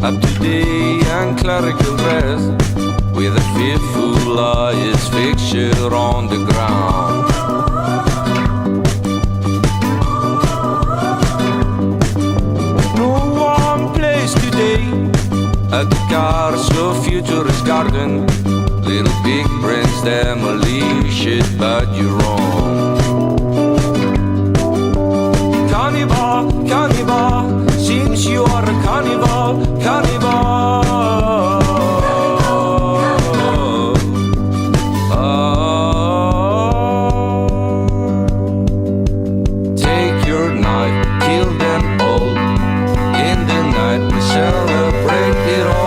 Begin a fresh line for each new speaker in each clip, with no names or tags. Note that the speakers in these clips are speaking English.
up to day and clerical dress, with a fearful eyes fixtured on the ground. No one plays today at the cars of futurist garden. Little big brains demolish it, but you're wrong. Cannibal, cannibal, seems you are a cannibal, cannibal. Take your knife, kill them all. In the night we celebrate it all.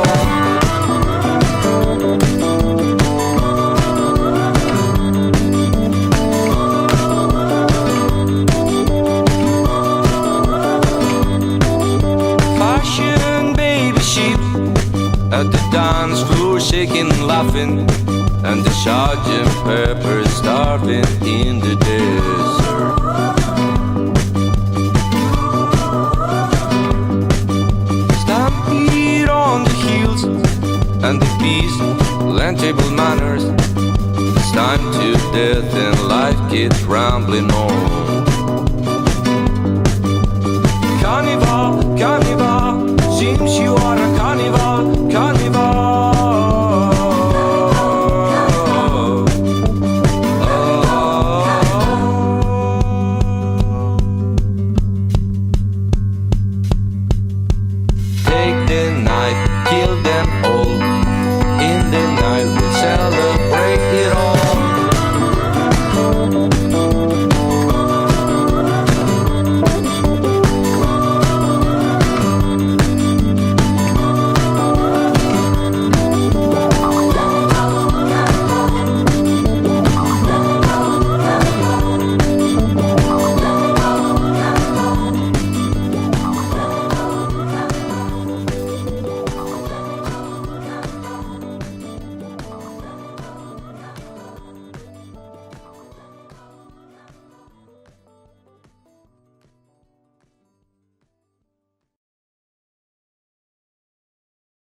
At the dance floor shaking and laughing, and the Sergeant Pepper starving in the desert. Stampede on the hills and the beast, land table manners. It's time to death and life keeps rambling on. Cannibal, cannibal, seems you are a cannibal, cannibal. Take the knife, kill them all. In the night we'll celebrate it all.